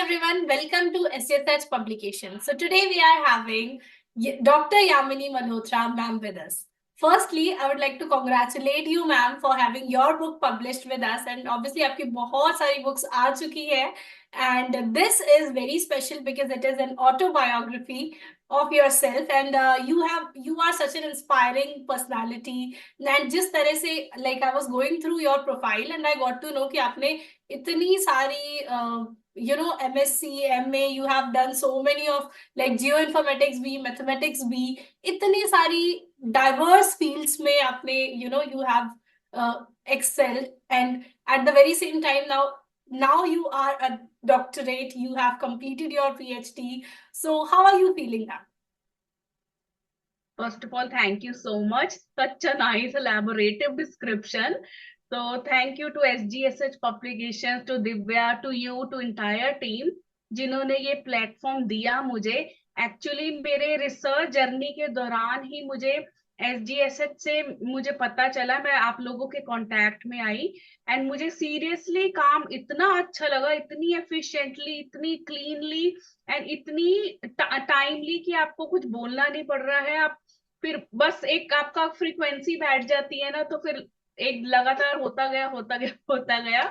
everyone, welcome to SSH Publication. So today we are having Dr. Yamini Malhotra ma'am with us. Firstly, I would like to congratulate you ma'am for having your book published with us, and obviously आपकी बहुत सारी books आ चुकी है, and this is very special because it is an autobiography of yourself, and you are such an inspiring personality. And जिस तरह से like I was going through your profile and I got to know कि आपने इतनी सारी MSc, MA, you have done so many of like geoinformatics भी, mathematics भी, इतनी सारी diverse fields में आपने you have excelled, and at the very same time now you are a doctorate, you have completed your PhD. So how are you feeling now? First of all, thank you so much. Such a nice elaborative description. So thank you to SGSH Publications, to Divya, to you, to entire team जिन्होंने ये platform दिया मुझे. Actually मेरे research journey के दौरान ही मुझे SGSH से मुझे पता चला, मैं आप लोगों के कांटेक्ट में आई एंड मुझे सीरियसली काम इतना अच्छा लगा, इतनी एफिशिएंटली, इतनी क्लीनली एंड इतनी टाइमली कि आपको कुछ बोलना नहीं पड़ रहा है. आप फिर बस एक आपका फ्रीक्वेंसी बैठ जाती है ना, तो फिर एक लगातार होता गया होता गया होता गया.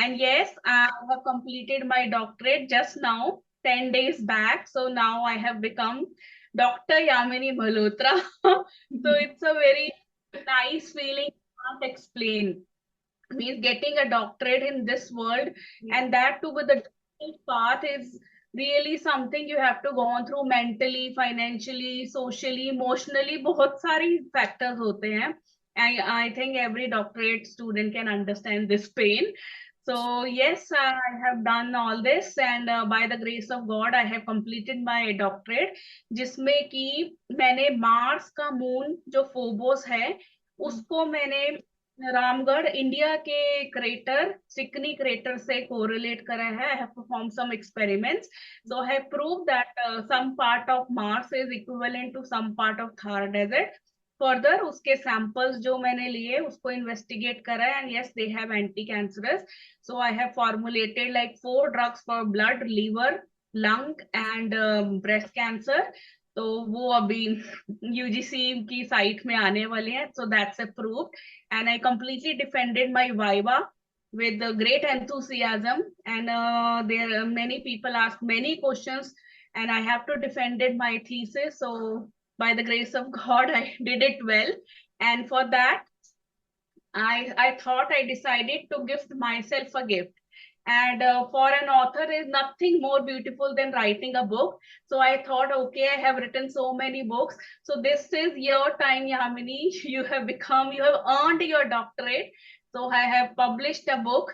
And yes, I have completed my doctorate just now, 10 days back. So now I have become Dr. Yamini Malhotra. So it's a very nice feeling, can't explain. Means getting a doctorate in this world, and that too with the path is really something you have to go on through mentally, financially, socially, emotionally. बहुत सारी factors होते हैं. I think every doctorate student can understand this pain. So yes, I have done all this, and by the grace of God, I have completed my doctorate, जिसमें कि मैंने Mars का moon जो Phobos है उसको मैंने रामगढ़ इंडिया के crater सिकनी क्रेटर से कोरिलेट करा है. I have perform some experiments, so I have prove that some part of Mars is equivalent to some part of Thar desert. Further उसके सैंपल्स जो मैंने लिए उसको इन्वेस्टिगेट करा and yes they have anti cancerous. So I have formulated like 4 drugs for blood, liver, lung and breast cancer. तो वो अभी UGC की साइट में आने वाले हैं. So that's approved and I completely defended my viva with great enthusiasm, and there many people asked many questions and I have to defended my thesis. So by the grace of God I did it well, and for that I thought I decided to gift myself a gift. And for an author is nothing more beautiful than writing a book. So I thought, okay, I have written so many books, so this is your time, Yamini. You have earned your doctorate. So I have published a book,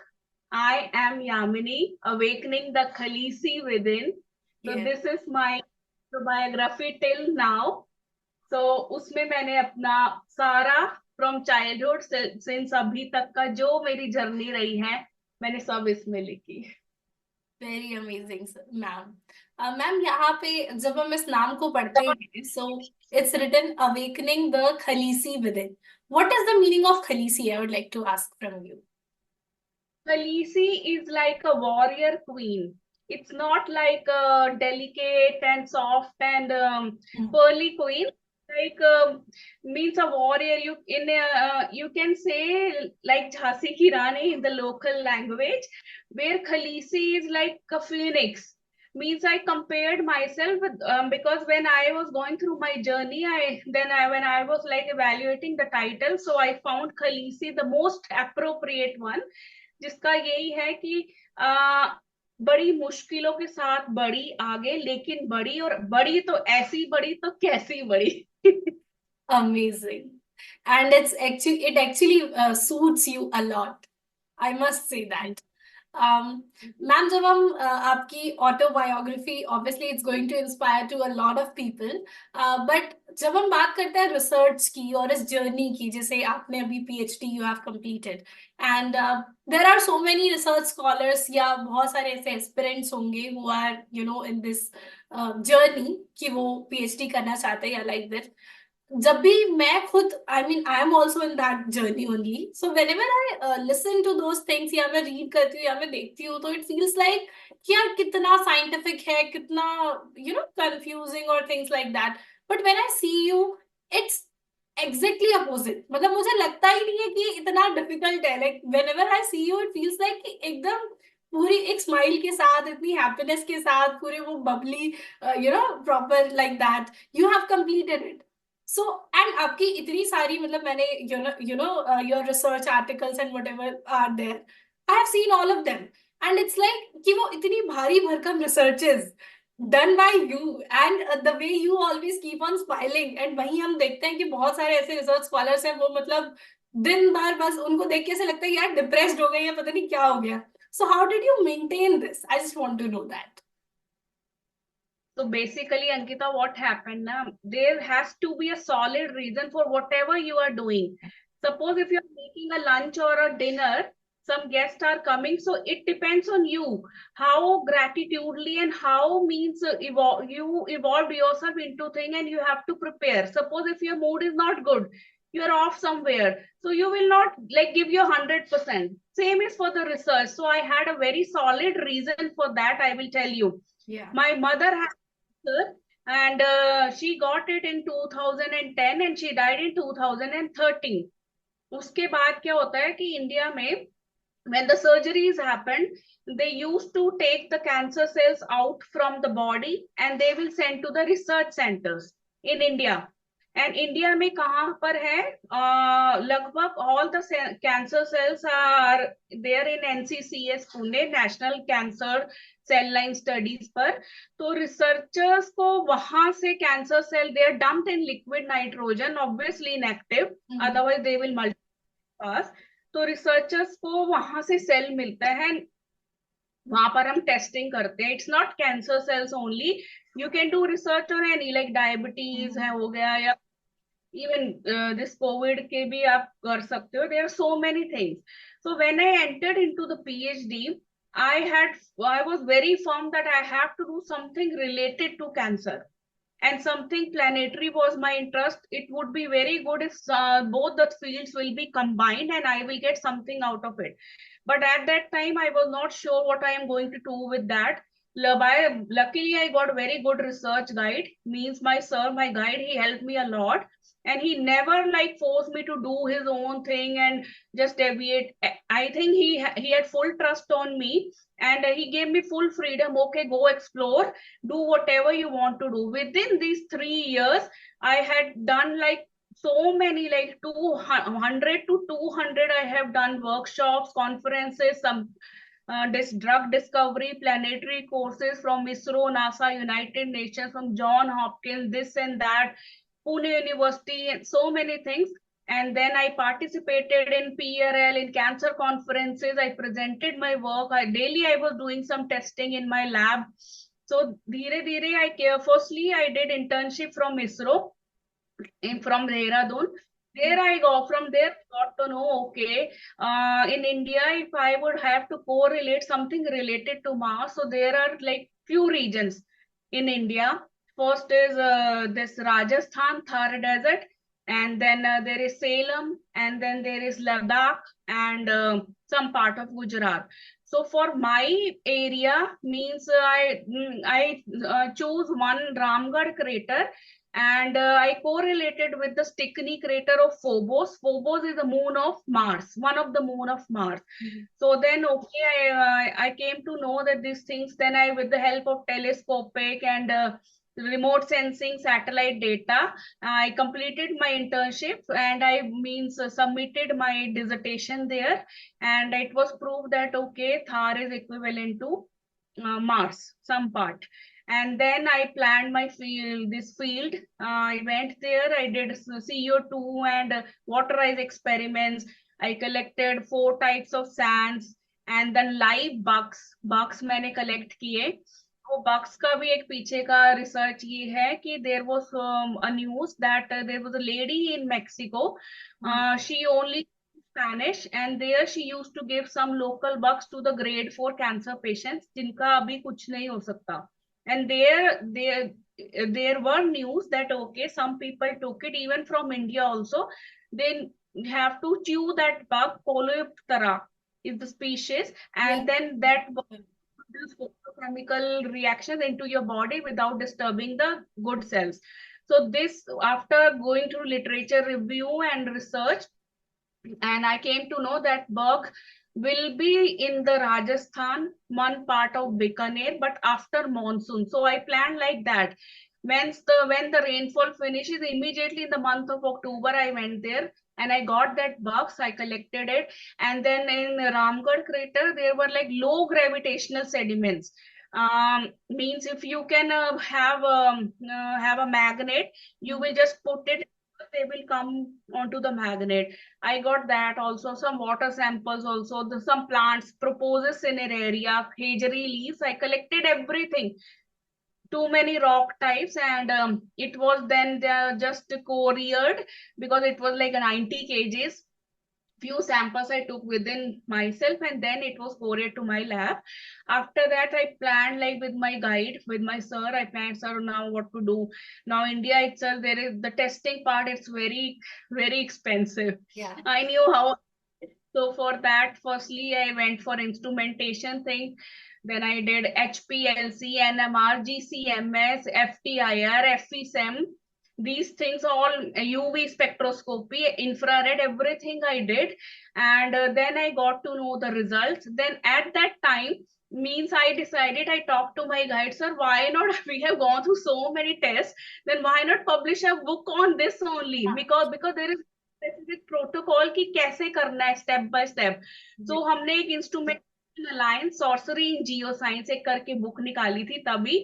I Am Yamini, Awakening the Khalisi Within. So this is my biography till now. So उसमें मैंने अपना सारा from childhood since अभी तक का जो मेरी journey रही है मैंने सब इसमें लिखी. Very amazing ma'am. मैम यहाँ पे जब हम इस नाम को पढ़ते हैं, so it's written awakening the Khaleesi within. What is the meaning of Khaleesi? I would like to ask from you. Khaleesi is like a warrior queen. It's not like a delicate and soft and pearly queen. Like means a warrior. You can say like Jhansi ki Rani in the local language, where Khaleesi is like a phoenix. Means I compared myself with because when I was going through my journey, when I was like evaluating the title, so I found Khaleesi the most appropriate one, जिसका यही है कि बड़ी मुश्किलों के साथ बड़ी आगे, लेकिन बड़ी, और बड़ी तो ऐसी बड़ी तो कैसी बड़ी. Amazing. And it actually suits you a lot. I must say that. Ma'am जब हम आपकी autobiography, obviously it's going to inspire to a lot of people, but जब हम बात करते हैं रिसर्च की और इस जर्नी की, जैसे आपने अभी PhD you have completed, and there are so many research scholars या बहुत सारे ऐसे एस्पिरेंट्स होंगे who are in this journey कि वो पीएचडी करना चाहते हैं या लाइक दैट. जब भी मैं खुद, I mean I am also in that journey only, so whenever I listen to those things, या मैं रीड करती हूँ या मैं देखती हूँ, तो इट फील्स लाइक कि यार कितना साइंटिफिक है, कितना कंफ्यूजिंग और things like that. But when I see you, it's exactly opposite. मतलब मुझे लगता ही नहीं है कि इतना डिफिकल्ट है। Like whenever I see you, it feels like कि एकदम पूरी एक स्माइल के साथ, इतनी हैप्पीनेस के साथ, पूरे वो bubbly, proper like that you have completed it. So and आपकी इतनी सारी, मतलब मैंने your research articles and whatever are there, I have seen all of them, and it's like कि वो इतनी भारी भरकम researches done by you, and the way you always keep on smiling. And वहीं हम देखते हैं कि बहुत सारे ऐसे रिसर्च स्कॉलर्स हैं, वो मतलब दिन भर बस उनको देख के ऐसे लगता है यार डिप्रेस्ड हो गए या पता नहीं क्या हो गया। So how did you maintain this? I just want to know that. So basically, Ankita, what happened now? There has to be a solid reason for whatever you are doing. Suppose if you're making a lunch or a dinner, some guests are coming, so it depends on you. How gratitudely and how means you evolved yourself into thing and you have to prepare. Suppose if your mood is not good, you're off somewhere, so you will not like give your 100%. Same is for the research. So I had a very solid reason for that. I will tell you. Yeah. My mother had and she got it in 2010 and she died in 2013. उसके बाद क्या होता है कि India में when the surgeries happened, they used to take the cancer cells out from the body and they will send to the research centers in India. And India में कहाँ पर है, लगभग all the cancer cells are there in NCCS Pune, National Cancer Cell Line Studies पर. तो researchers को वहां से cancer cell they are dumped in liquid nitrogen, obviously inactive, otherwise they will multiply. तो रिसर्चर्स को वहां से सेल मिलता है, वहां पर हम टेस्टिंग करते हैं. It's not cancer cells only, you can do research on any like diabetes है हो गया, या इवन दिस कोविड के भी आप कर सकते हो. There are so many things. So when I entered into the PhD, I was very firm that I have to do something related to cancer, and something planetary was my interest. It would be very good if both the fields will be combined and I will get something out of it. But at that time, I was not sure what I am going to do with that. Luckily, I got very good research guide. Means my sir, my guide, he helped me a lot, and he never like forced me to do his own thing and just deviate. I think he had full trust on me, and he gave me full freedom. Okay, go explore, do whatever you want to do. Within these 3 years, I had done like so many, like 200 to 200. I have done workshops, conferences, some this drug discovery, planetary courses from ISRO, NASA, United Nations, from John Hopkins, this and that, Pune University, and so many things. And then I participated in PRL, in cancer conferences. I presented my work. Daily I was doing some testing in my lab. So dheere dheere firstly I did internship from ISRO from Dehradun. There I go. From there, I got to know, okay, in India, if I would have to correlate something related to Mars, so there are like few regions in India. First is this Rajasthan Thar Desert, and then there is Salem, and then there is Ladakh, and some part of Gujarat. So for my area means I choose one Ramgarh crater, and I correlated with the Stickney crater of Phobos. Phobos is the moon of Mars, one of the moon of Mars. So then, okay, I came to know that these things. Then I, with the help of telescopic and remote sensing satellite data, I completed my internship, and I means submitted my dissertation there, and it was proved that okay, Thar is equivalent to Mars, some part. And then I planned my field, this field. I went there, I did CO2 and water ice experiments. I collected 4 types of sands, and then live bugs मैंने collect किए. वो bugs का भी एक पीछे का research ये है कि there was a news that there was a lady in Mexico. She only Spanish, and there she used to give some local bugs to the grade 4 cancer patients जिनका अभी कुछ नहीं हो सकता. And there there were news that okay, some people took it even from India also. They have to chew that bug, Polyptera is the species, and then that bug produce photochemical reactions into your body without disturbing the good cells. So this, after going through literature review and research, and I came to know that bug will be in the Rajasthan, one part of Bikaner, but after monsoon. So I planned like that. When the rainfall finishes, immediately in the month of October, I went there and I got that box. I collected it, and then in Ramgarh crater, there were like low gravitational sediments. Means if you can have a magnet, you will just put it, they will come onto the magnet. I got that also, some water samples also, some plants, Proposis cineraria, Hagery leaves. I collected everything, too many rock types, and it was then just couriered because it was like 90 kgs. Few samples I took within myself, and then it was forwarded to my lab. After that, I planned like with my guide, with my sir, I planned, sir, now what to do. Now India itself, there is the testing part, it's very, very expensive. Yeah. I knew how. So for that, firstly, I went for instrumentation thing. Then I did HPLC, NMR, GCMS, FTIR, FESEM. These things all, UV spectroscopy, infrared, everything I did. And then I got to know the results. Then at that time, means I decided, I talked to my guide, sir, why not? We have gone through so many tests, then why not publish a book on this only? Because there is specific protocol कि कैसे करना है step by step. सो हमने एक instrument alliance sorcery इन geo science एक करके book निकाली थी तभी.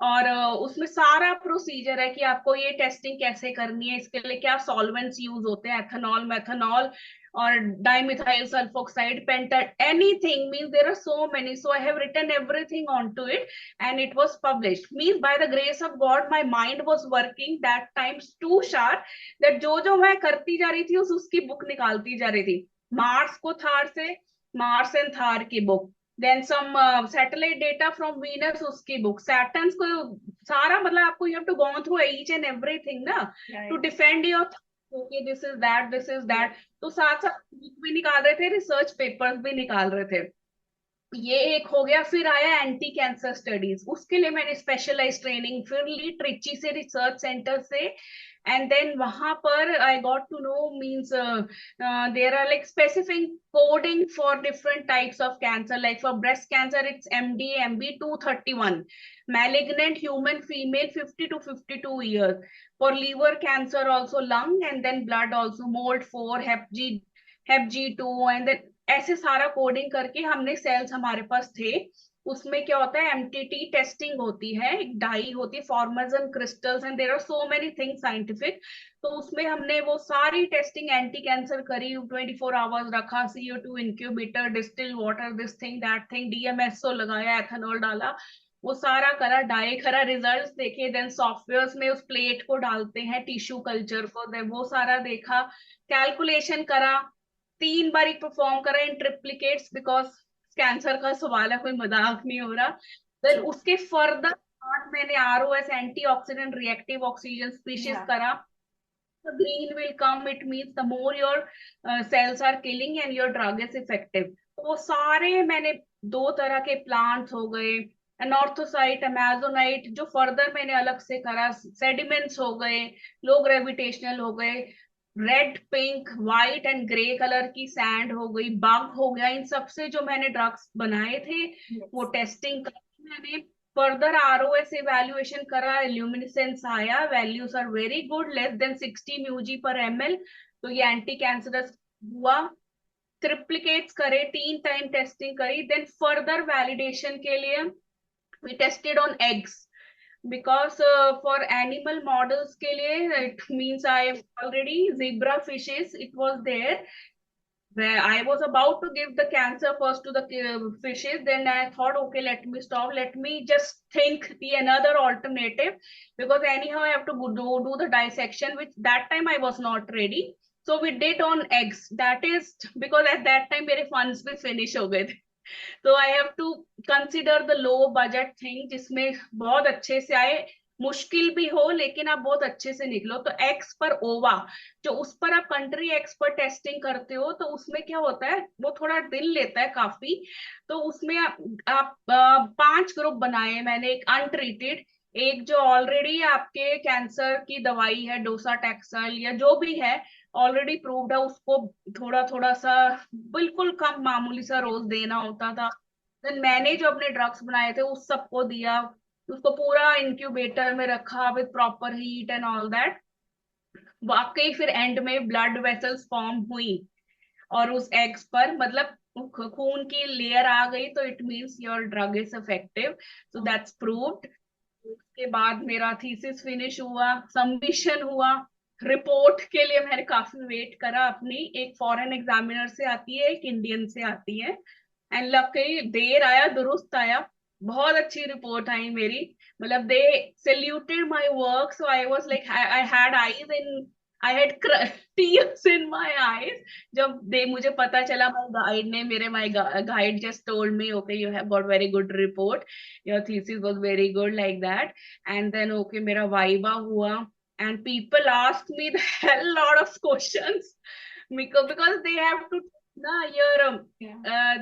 और उसमें सारा प्रोसीजर है कि आपको ये टेस्टिंग कैसे करनी है, इसके लिए क्या सॉल्वेंट्स यूज होते हैं, ethanol, methanol or dimethyl sulfoxide, pentat, anything, means there are so many. So I have written everything onto it and it was published. Means by the grace of God, my mind was working that times too sharp that जो मैं करती जा रही थी उसकी book निकालती जा रही थी. मार्स को थार से, मार्स एंड थार की book, then some satellite data from Venus उसकी बुक, सैटर्न्स को सारा, मतलब आपको you have to go through each and everything no to defend your, okay this is that, this is that. तो साथ साथ बुक भी निकाल रहे थे, रिसर्च पेपर्स भी निकाल रहे थे. ये एक हो गया. फिर आया एंटी कैंसर स्टडीज, उसके लिए मैंने स्पेशलाइज ट्रेनिंग फिर ली ट्रिची से, रिसर्च सेंटर से. एंड देन वहां पर I got to know, means there are like specific coding for different types of cancer. Like for breast cancer it's MD MB 231, malignant human female 50 to 52 years. For liver cancer also lung, and then blood also, MOLD4, HepG2, and then ऐसे सारा coding करके हमने sales हमारे पास थे. उसमें क्या होता है, MTT टेस्टिंग होती है, एक डाई होती है, formation crystals, and there are so many things scientific. तो उसमें हमने वो सारी टेस्टिंग एंटी कैंसर करी, 24 आवर्स रखा, CO2 incubator, distil water, this thing that thing, DMSO लगाया, एथेनॉल डाला, वो सारा करा, डाई करा, रिजल्ट्स देखे. देन सॉफ्टवेयर में उस प्लेट को डालते हैं, टिश्यू कल्चर को, वो सारा देखा, कैलकुलेशन करा, 3 बार परफॉर्म करा इन ट्रिप्लिकेट्स, बिकॉज कैंसर का सवाल है, कोई मजाक नहीं हो रहा. देन उसके फर्दर मैंने ROS, antioxidant reactive oxygen species करा. The green will come, it means the more your cells are killing and your drug is effective. तो वो सारे मैंने, 2 तरह के प्लांट्स हो गए, एनॉर्थोसाइट, अमेजोनाइट, जो फर्दर मैंने अलग से करा, सेडिमेंट्स हो गए, लो ग्रेविटेशनल हो गए, red, pink, white and grey colour की सैंड हो गई, बग हो गया, इन सब से जो मैंने ड्रग्स बनाए थे वो टेस्टिंग करी मैंने. फर्दर ROS इवैल्यूएशन करा, ल्यूमिनेसेंस आया, values are very good, less than 60 μg/ml. तो ये एंटी कैंसरस हुआ. ट्रिप्लिकेट्स करे, 3 टाइम टेस्टिंग करी. देन फर्दर वैलिडेशन के लिए we tested on eggs, because for animal models के लिए, it means I have already zebra fishes, it was there where I was about to give the cancer first to the fishes. Then I thought, okay, let me stop, let me just think the another alternative, because anyhow I have to do the dissection, which that time I was not ready. So we did on eggs. That is because at that time मेरे funds भी finish हो गए थे. So I have to consider the low budget thing जिसमें बहुत अच्छे से आए. मुश्किल भी हो लेकिन आप बहुत अच्छे से निकलो। तो एक्स पर ओवा, जो उस पर आप कंट्री एक्स पर टेस्टिंग करते हो, तो उसमें क्या होता है, वो थोड़ा दिन लेता है काफी। तो उसमें आप 5 ग्रुप बनाए मैंने, एक अनट्रीटेड, एक जो ऑलरेडी आपके कैंसर की दवाई है डोसाटैक्सल या जो भी है ऑलरेडी प्रूव्ड है, उसको थोड़ा थोड़ा सा बिल्कुल कम मामूली सा रोज देना होता था। देन मैंने जो अपने ड्रग्स बनाए थे उस सबको दिया, उसको पूरा इंक्यूबेटर में रखा with proper heat and all that. वाकई फिर एंड में ब्लड वेसल्स फॉर्म हुई, और उस एग्स पर मतलब खून की लेयर आ गई, तो it means your drug is effective, so that's proved. उसके बाद मेरा थीसिस फिनिश हुआ, सबमिशन हुआ। रिपोर्ट के लिए मैंने काफी वेट करा अपनी, एक फॉरेन एग्जामिनर से आती है, एक इंडियन से आती है, एंड लकी देर आया दुरुस्त आया। बहुत अच्छी रिपोर्ट आई मेरी, मतलब they saluted my work, so I was like I had eyes in, I had tears in my eyes जब दे मुझे पता चला। माय गाइड ने मेरे my guide just told me okay you have got very good report, your thesis was very good like that. And then okay मेरा viva हुआ, and people ask me the hell lot of questions because they have to na your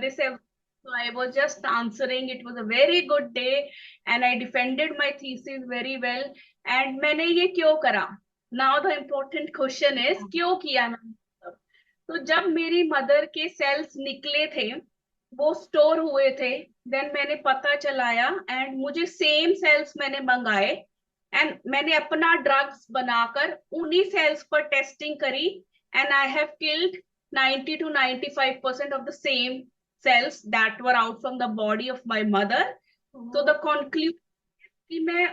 this so I was just answering. It was a very good day and I defended my thesis very well. And मैंने ये क्यों करा, now the important question is क्यों किया मैंने। तो जब मेरी मदर के सेल्स निकले थे, वो स्टोर हुए थे, देन मैंने पता चलाया एंड मुझे सेम सेल्स मैंने मंगाए, एंड मैंने अपना ड्रग्स बनाकर उन्हीं सेल्स पर टेस्टिंग करी, and I have killed 90 to 95% of the same cells that were out from the body of my mother. So the conclusion कि मैं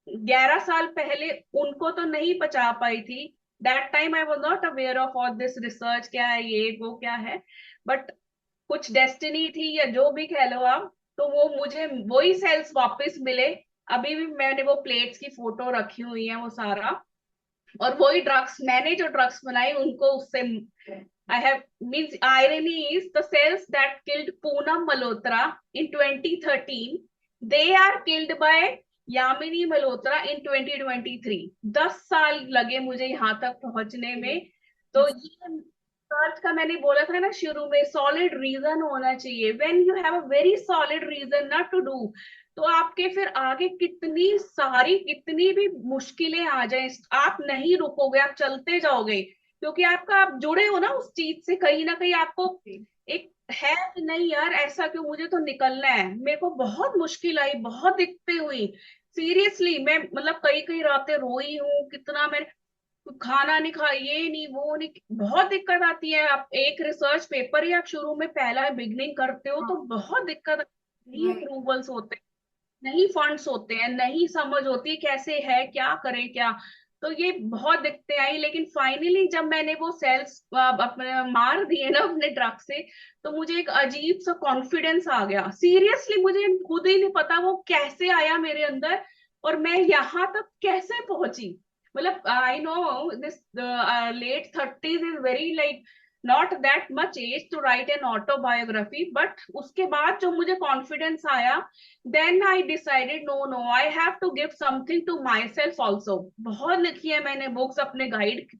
11 साल पहले उनको तो नहीं बचा पाई थी, that time I was not aware of all this research, क्या है ये वो क्या है, बट कुछ डेस्टिनी थी या जो भी कह लो आप, तो वो मुझे वही सेल्स वापस मिले। अभी भी मैंने वो प्लेट्स की फोटो रखी हुई है वो सारा, और वही ड्रग्स मैंने जो ड्रग्स बनाई उनको उससे I have means irony is the cells that killed Poonam Malhotra in 2013, they are killed by Yamini Malhotra in 2023. 10 साल लगे मुझे यहाँ तक पहुंचने में। तो ये सर्च का मैंने बोला था ना शुरू में, सॉलिड रीजन होना चाहिए। When you have a very solid reason not to do, तो आपके फिर आगे कितनी सारी कितनी भी मुश्किलें आ जाए, आप नहीं रुकोगे, आप चलते जाओगे, क्योंकि आपका आप जुड़े हो ना उस चीज से, कहीं ना कहीं आपको एक है कि नहीं यार ऐसा क्यों, मुझे तो निकलना है। मेरे को बहुत मुश्किल आई, बहुत दिक्कतें हुई, सीरियसली मैं मतलब कई कई रातें रोई हूँ, कितना मैं खाना नहीं खा, ये नहीं वो नहीं, बहुत दिक्कत आती है। आप एक रिसर्च पेपर ही आप शुरू में पहला बिगनिंग करते हो तो बहुत दिक्कत, नहीं अप्रूवल्स होते, नहीं फंड्स होते हैं, नहीं समझ होती कैसे है क्या करें क्या। तो ये बहुत दिक्कतें आई, लेकिन फाइनली जब मैंने वो सेल्स अपने मार दिए ना अपने ड्रग से, तो मुझे एक अजीब सा कॉन्फिडेंस आ गया। सीरियसली मुझे खुद ही नहीं पता वो कैसे आया मेरे अंदर, और मैं यहाँ तक कैसे पहुंची। मतलब I know this late 30s is very like not that much age to write an autobiography, but उसके बाद जो मुझे कॉन्फिडेंस आया, then I decided no no I have to give something to myself also. बहुत लिखी है मैंने books, अपने गाइड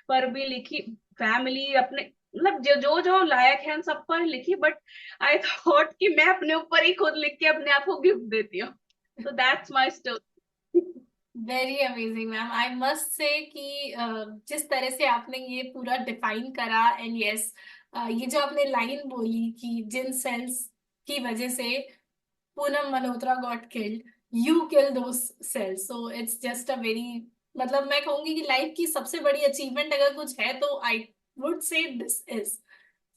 पर भी लिखी, फैमिली अपने मतलब जो जो जो लायक है सब पर लिखी, बट आई थॉट कि मैं अपने ऊपर ही खुद लिख के अपने आप को गिफ्ट देती हूँ। So that's my story. Very amazing ma'am, I must say कि जिस तरह से आपने ये पूरा डिफाइन करा, एंड यस ये जो आपने लाइन बोली कि जिन सेल्स की वजह से Poonam Malhotra got killed, you kill those cells, so it's just a very, मतलब मैं कहूंगी कि लाइफ की सबसे बड़ी अचीवमेंट अगर कुछ है तो I would say this is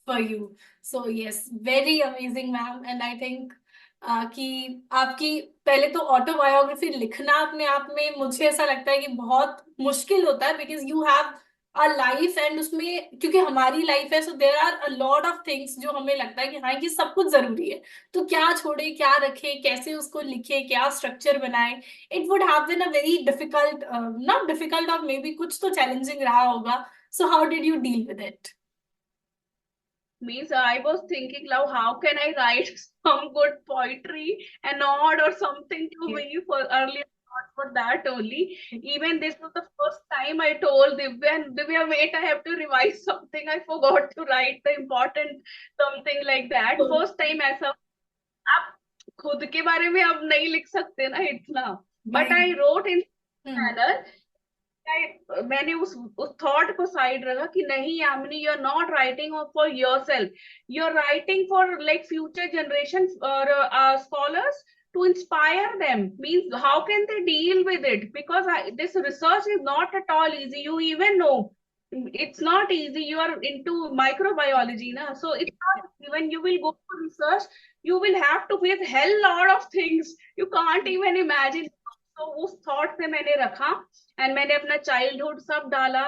for you. So yes, very amazing ma'am, and I think कि आपकी पहले तो ऑटोबायोग्राफी लिखना अपने आप में मुझे ऐसा लगता है कि बहुत मुश्किल होता है, because you have a life and उसमें क्योंकि हमारी लाइफ है, so there are a lot of things जो हमें लगता है कि हाँ ये सब कुछ जरूरी है, तो क्या छोड़े क्या रखे, कैसे उसको लिखे, क्या स्ट्रक्चर बनाए। It would have been a very difficult, not difficult और मे बी कुछ तो चैलेंजिंग रहा होगा। So how did you deal with it? Means I was thinking now how can I write some good poetry, an ode or something to me for earlier for that only. Even this was the first time I told Divya, and Divya, wait, I have to revise something. I forgot to write the important something like that. First time ऐसा, आप खुद के बारे में अब नहीं लिख सकते ना इतना. But I wrote in manner. मैंने उस थॉट को साइड रखा कि नहीं Yamini, you are not writing for yourself, you are writing for like future generation और scholars to inspire them. Means how can they deal with it, because this research is not at all easy. You even know it's not easy. You are into microbiology na, so it's not, when you will go for research you will have to face hell lot of things you can't even imagine. तो उस thought से मैंने रखा and मैंने अपना childhood सब डाला,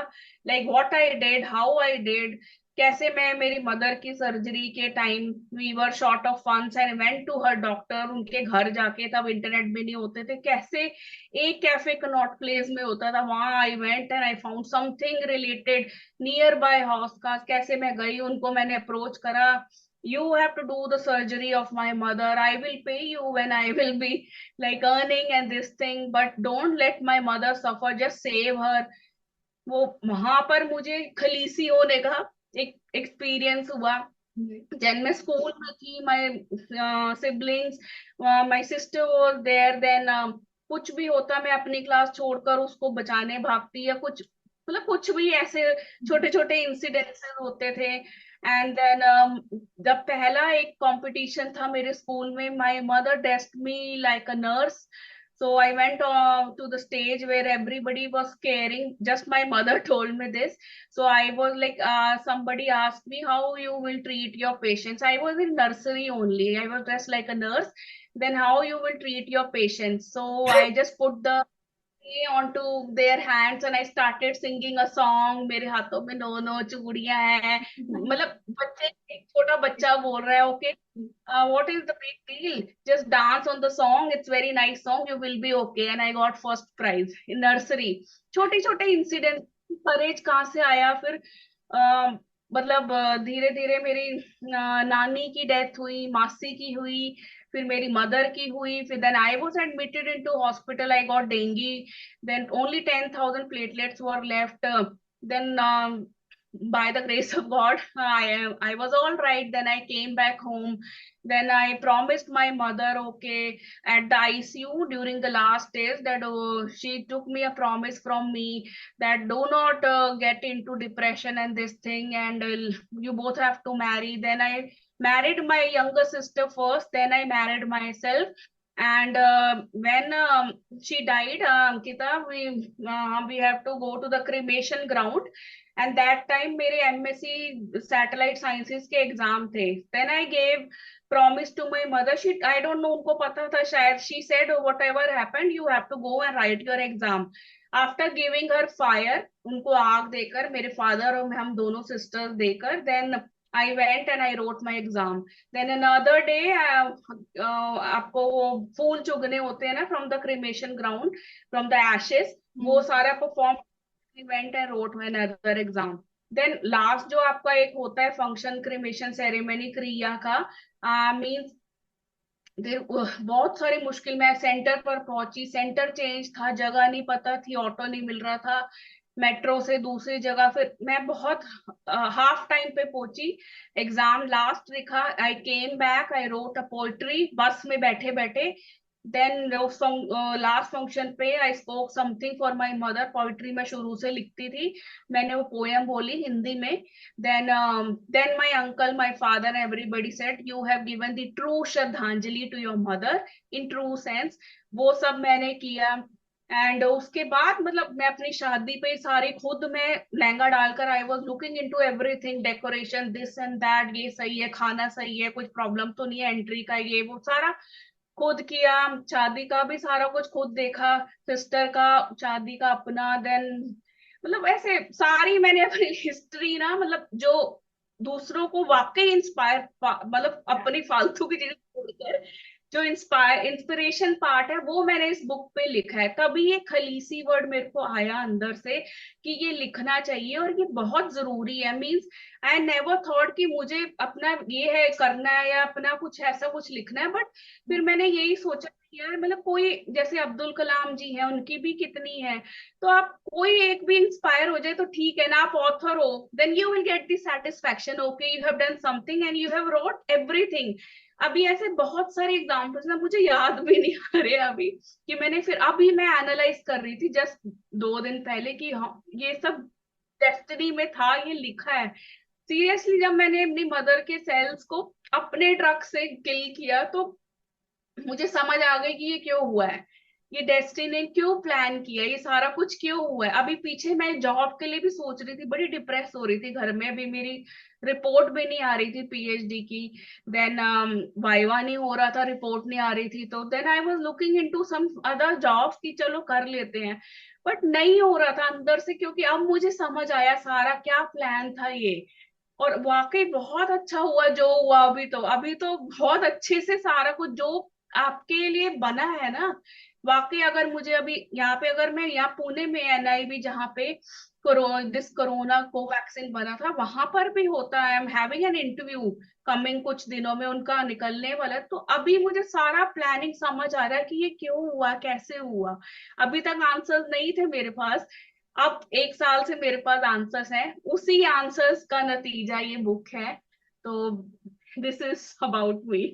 like what I did, how I did, कैसे मैं मेरी मदर की सर्जरी के time we were short of funds and went to her doctor, उनके घर जाके, तब इंटरनेट भी नहीं होते थे, कैसे एक कैफे कनॉट प्लेस में होता था, वहां I went and I found something related near by house का, कैसे मैं गई, उनको मैंने अप्रोच करा, you have to do the surgery of my mother, I will pay you when I will be like earning and this thing, but don't let my mother suffer, just save her. वो वहां पर मुझे Khaleesi होने का एक experience हुआ. जब मैं स्कूल में थी, my siblings, my sister was there, then कुछ भी होता मैं अपनी क्लास छोड़कर उसको बचाने भागती, या कुछ मतलब कुछ भी ऐसे छोटे छोटे इंसिडेंसेस होते थे. एंड देन जब पहला एक कंपटीशन था मेरे स्कूल में, my mother dressed me like a nurse. So I went to the stage where everybody was caring. Just my mother told me this. So I was like, somebody asked me how you will treat your patients. I was in nursery only. I was dressed like a nurse. Then how you will treat your patients. So I just put the onto their hands and I started singing a song. मेरे हाथों में no no चूड़ियां हैं. मतलब बच्चे, एक छोटा बच्चा बोल रहा है, okay, what is the big deal? Just dance on the song. It's very nice song. You will be okay. And I got first prize in nursery. छोटे छोटे इंसिडेंट, करेज कहाँ से आया फिर. मतलब धीरे धीरे मेरी नानी की डेथ हुई, मासी की हुई, फिर मेरी मदर की हुई, फिर then I was admitted into hospital, I got dengue, then only 10,000 platelets were left. Then by the grace of God, I was all right. Then I came back home. Then I promised my mother, okay, at the ICU during the last days, that she took me a promise from me that do not get into depression and this thing, and you both have to marry. Then I married my younger sister first, then I married myself. And when she died, Ankita, we have to go to the cremation ground. And that time मेरे MSc satellite sciences के exam थे. Then I gave promise to my mother. She, I don't know, उनको पता था शायद. She said, oh, whatever happened, you have to go and write your exam. After giving her fire, उनको आग देकर, मेरे father और हम दोनों sisters देकर, then I went and I wrote my exam. Then another day, आपको वो फूल चुगने होते हैं ना from the cremation ground, from the ashes, वो सारा perform. I went and wrote my another exam. Then last जो आपका एक होता है फंक्शन, क्रिमेशन सेरेमनी, क्रिया का, मीन्स बहुत सारी मुश्किल. मैं सेंटर पर पहुंची, सेंटर चेंज था, जगह नहीं पता थी, ऑटो नहीं मिल रहा था, मेट्रो से दूसरी जगह, फिर मैं बहुत हाफ टाइम पे पहुंची, एग्जाम लास्ट लिखा, I came back, I wrote a poetry bus में बैठे बैठे. देन लास्ट फंक्शन पे I spoke something for my mother. Poetry मैं शुरू से लिखती थी, मैंने वो पोएम बोली हिंदी में. then my uncle, my father, everybody said you have given the true श्रद्धांजलि to your mother in true sense. वो सब मैंने किया. एंड उसके बाद मतलब मैं अपनी शादी पे सारे खुद मैं लहंगा डालकर, I was looking into everything, decoration this and that, ये सही है, खाना सही है, कुछ प्रॉब्लम तो नहीं है एंट्री का, ये वो सारा खुद किया. शादी का भी सारा कुछ खुद देखा, सिस्टर का शादी का अपना. देन मतलब ऐसे सारी मैंने अपनी हिस्ट्री ना, मतलब जो दूसरों को वाकई इंस्पायर, मतलब अपनी फालतू की चीजें छोड़कर जो इंस्पिरेशन पार्ट है वो मैंने इस बुक पे लिखा है. तभी ये खलीसी वर्ड मेरे को आया अंदर से कि ये लिखना चाहिए और ये बहुत जरूरी है. मींस आई नेवर थॉट कि मुझे अपना ये है करना है या अपना कुछ ऐसा कुछ लिखना है, बट फिर मैंने यही सोचा यार मतलब कोई, जैसे अब्दुल कलाम जी हैं, उनकी भी कितनी है, तो आप कोई एक भी इंस्पायर हो जाए तो ठीक है ना, आप ऑथर हो, then you will get the satisfaction, okay you have done something and you have wrote everything. अभी ऐसे बहुत सारे एग्जांपल्स ना, मुझे याद भी नहीं आ रहे अभी, कि मैंने फिर अभी मैं एनालाइज कर रही थी जस्ट 2 दिन पहले कि हाँ ये सब डेस्टिनी में था, ये लिखा है। सीरियसली जब मैंने अपनी मदर के सेल्स को अपने ड्रग से किल किया, तो मुझे समझ आ गई कि ये क्यों हुआ है, ये डेस्टिनी ने क्यों प्लान किया, ये सारा कुछ क्यों हुआ है। अभी पीछे मैं जॉब के लिए भी सोच रही थी, बड़ी डिप्रेस हो रही थी घर में, अभी मेरी रिपोर्ट भी नहीं आ रही थी पीएचडी की, देन वाइवा नहीं हो रहा था, रिपोर्ट नहीं आ रही थी, तो then I was looking into some other jobs की चलो कर लेते हैं, बट नहीं हो रहा था अंदर से, क्योंकि अब मुझे समझ आया सारा क्या प्लान था ये। और वाकई बहुत अच्छा हुआ जो हुआ, अभी तो बहुत अच्छे से सारा कुछ जो आपके लिए बना है ना। वाकई अगर मुझे अभी यहाँ पे, अगर मैं यहाँ पुणे में एनआईवी जहाँ पे कोरोना कोवैक्सीन बना था, वहां पर भी होता है, I am having an interview coming कुछ दिनों में, उनका निकलने वाला है, तो अभी मुझे सारा प्लानिंग समझ आ रहा है कि ये क्यों हुआ, कैसे हुआ। अभी तक आंसर्स नहीं थे मेरे पास, अब 1 साल से मेरे पास आंसर्स हैं, उसी आंसर्स का नतीजा ये बुक है। तो this is about me.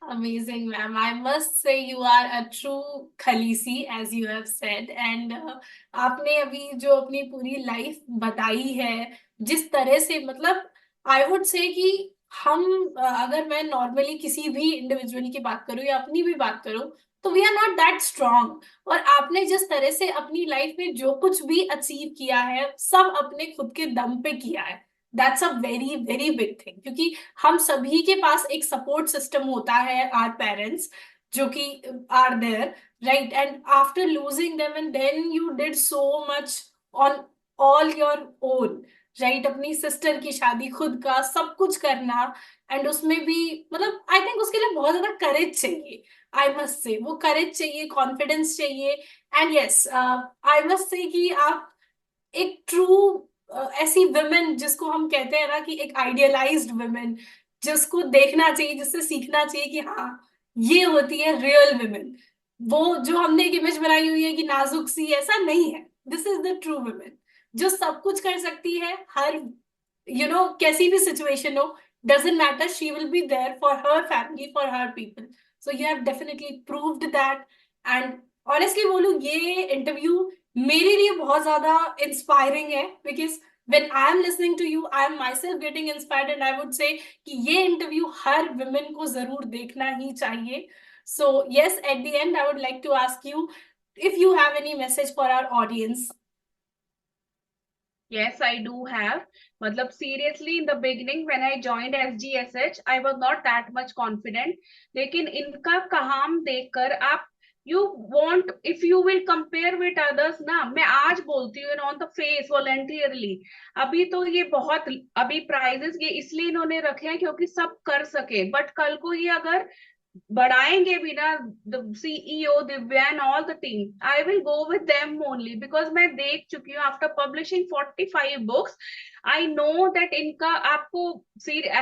Amazing, ma'am. I must say you are a true Khalisi, as you have said. And आपने अभी जो अपनी पूरी लाइफ बताई है, जिस तरह से, मतलब आई वुड से कि हम अगर मैं नॉर्मली किसी भी इंडिविजुअल की बात करूं या अपनी भी बात करूं, तो we are not that strong. और आपने जिस तरह से अपनी लाइफ में जो कुछ भी अचीव किया है, सब अपने खुद के दम पे किया है। That's a very very big thing, क्योंकि हम सभी के पास एक सपोर्ट सिस्टम होता है, आर पेरेंट्स, जो कि are there, right? And after losing them and then you did so much on all your own, right? अपनी सिस्टर की शादी, खुद का सब कुछ करना, एंड उसमें भी मतलब आई थिंक उसके लिए बहुत ज्यादा करेज चाहिए। आई मस्ट से वो करेज चाहिए, कॉन्फिडेंस चाहिए। And yes, I must say कि आप एक ट्रू ऐसी वुमेन जिसको हम कहते हैं ना कि एक आइडियलाइज्ड वुमेन, जिसको देखना चाहिए, जिससे सीखना चाहिए कि हाँ, ये होती है रियल वुमेन। वो जो हमने एक इमेज बनाई हुई है कि नाजुक सी, ऐसा नहीं है। This is the true women, जो सब कुछ कर सकती है, हर कैसी भी सिचुएशन हो, doesn't matter, she will be there for her family, for her people. So you have definitely proved that. And honestly बोलूं, ये इंटरव्यू मेरे लिए बहुत ज्यादा इंस्पायरिंग है, because when I am listening to you, I am myself getting inspired, and I would say कि ये interview हर women को जरूर देखना ही चाहिए। So yes, at the end I would like to ask you if you have any message for our audience. Yes, I do have. मतलब seriously in the beginning when I joined SGSH, I was not that much confident. लेकिन इनका काम देखकर आप, you want, if you will compare with others ना, मैं आज बोलती हूँ on the face voluntarily, अभी तो ये बहुत, अभी प्राइजेस ये इसलिए इन्होंने रखे हैं क्योंकि सब कर सके, बट कल को ये अगर बढ़ाएंगे भी ना, the CEO Divya and all the team, I will go with them only, because मैं देख चुकी हूँ after publishing 45 books, I know that इनका आपको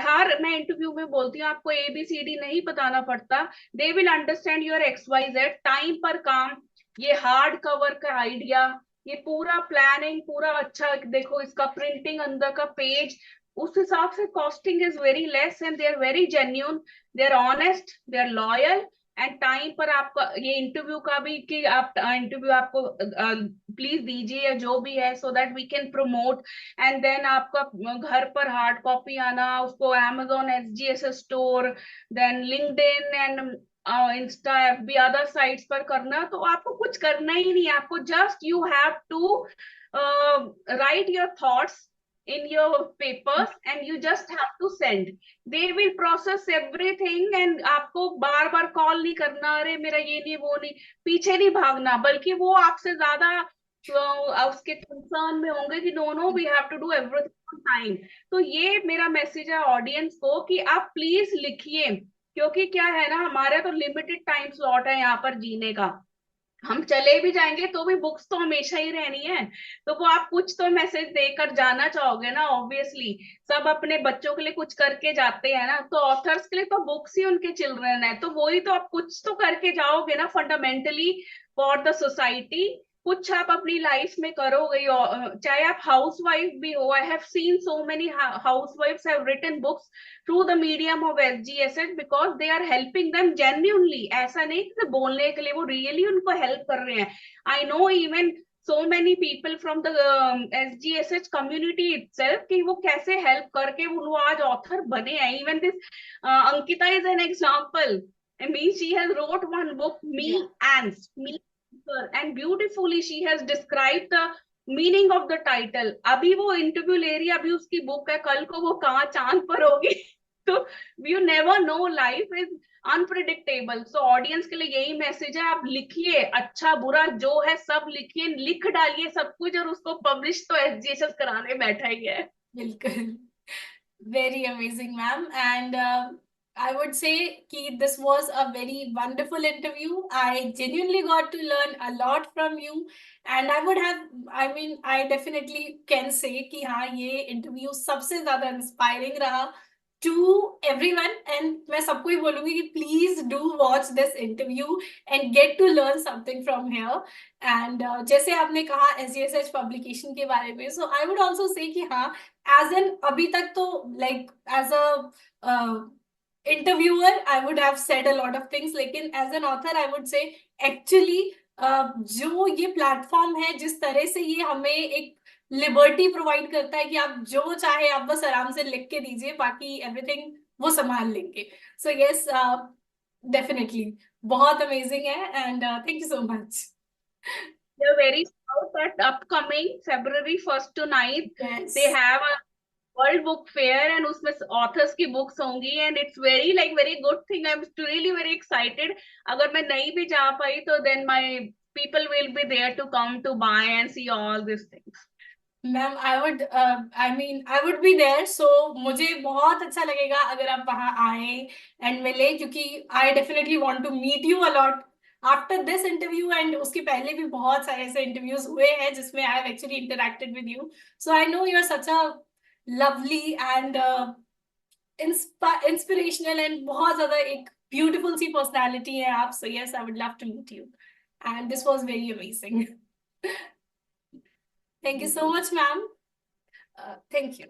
हर, मैं इंटरव्यू में बोलती हूँ आपको ABCD नहीं बताना पड़ता, they will understand your XYZ time पर काम। ये हार्ड कवर का आइडिया, ये पूरा प्लानिंग पूरा अच्छा, देखो इसका प्रिंटिंग अंदर का पेज, उस हिसाब से costing is very less and they are very genuine, they are honest, they are loyal, and time पर आपका ये इंटरव्यू का भी कि आप इंटरव्यू आपको प्लीज दीजिए या जो भी है, so that we can promote, and then आपका घर पर हार्ड कॉपी आना, उसको Amazon SGSS store, then LinkedIn and insta FB other sites पर करना, तो आपको कुछ करना ही नहीं है, आपको just you have to write your thoughts in your papers and you just have to send, they will process everything, and आपको बार बार कॉल नहीं करना, अरे मेरा ये नहीं वो नहीं, पीछे नहीं भागना, बल्कि वो आपसे ज्यादा उसके कंसर्न में होंगे कि no no we have to do everything on time. तो ये मेरा मैसेज है ऑडियंस को कि आप प्लीज लिखिए, क्योंकि क्या है ना, हमारे तो लिमिटेड टाइम स्लॉट है यहाँ पर जीने का, हम चले भी जाएंगे तो भी बुक्स तो हमेशा ही रहनी है, तो वो आप कुछ तो मैसेज देकर जाना चाहोगे ना, ऑब्वियसली। सब अपने बच्चों के लिए कुछ करके जाते हैं ना, तो ऑथर्स के लिए तो बुक्स ही उनके चिल्ड्रन है, तो वही तो आप कुछ तो करके जाओगे ना फंडामेंटली फॉर द सोसाइटी। कुछ आप अपनी लाइफ में करोगे चाहे आप हाउस वाइफ भी हो। I have seen so many हाउस वाइफ्स have written books through the medium of SGSH because they are helping them genuinely. ऐसा नहीं कि बोलने के लिए, वो रियली उनको हेल्प कर रहे हैं। I know even so many people from the SGSH community itself कि वो कैसे हेल्प करके वो आज ऑथर बने हैं। Even this Ankita is an example. I mean, she has wrote one book, Me Yeah. Ants, Me and beautifully she has described the meaning of the title. अभी वो इंटरव्यू ले रही है, अभी उसकी बुक है, कल को वो कहाँ चांद पर होगी। तो you never know, life is unpredictable. So audience के लिए यही मैसेज है, आप लिखिए, अच्छा बुरा जो है सब लिखिए, लिख डालिए सब कुछ, और उसको पब्लिश तो SGSS कराने बैठा ही है। बिल्कुल। Very amazing, ma'am. And I would say कि this was a very wonderful interview. I genuinely got to learn a lot from you. And I would have, I mean, I definitely can say कि हाँ ये interview सबसे ज़्यादा inspiring रहा to everyone. And मैं सबको ही बोलूँगी कि please do watch this interview and get to learn something from here. And जैसे आपने कहा SGSH publication के बारे में, so I would also say कि हाँ as in अभी तक तो like as a interviewer I would have said a lot of things, लेकिन as an author I would say actually जो ये प्लेटफॉर्म है, जिस तरह से ये हमें एक लिबर्टी प्रोवाइड करता है कि आप जो चाहे आप बस आराम से लिख के दीजिए, बाकी एवरीथिंग वो संभाल लेंगे। सो यस, डेफिनेटली बहुत अमेजिंग है and thank you so much. They're very proud that upcoming February 1st to 9th, yes they have a world book fair and उसमें ऑथर्स की बुक्स होंगी, and it's very like very good thing. I am really very excited. अगर मैं नहीं भी जा पाई तो then my people will be there to come to buy and see all this things. Ma'am I would be there, so मुझे बहुत अच्छा लगेगा अगर आप वहां आए एंड मिले, क्योंकि I definitely want to meet you a lot after this interview. And उसके पहले भी बहुत सारे ऐसे इंटरव्यूज हुए हैं जिसमें I have actually interacted with you, so I know you are such a lovely and inspirational and बहुत ज्यादा एक ब्यूटीफुल सी पर्सनैलिटी है आप। So yes, I would love to meet you and this was very amazing. Thank you so much ma'am. Thank you.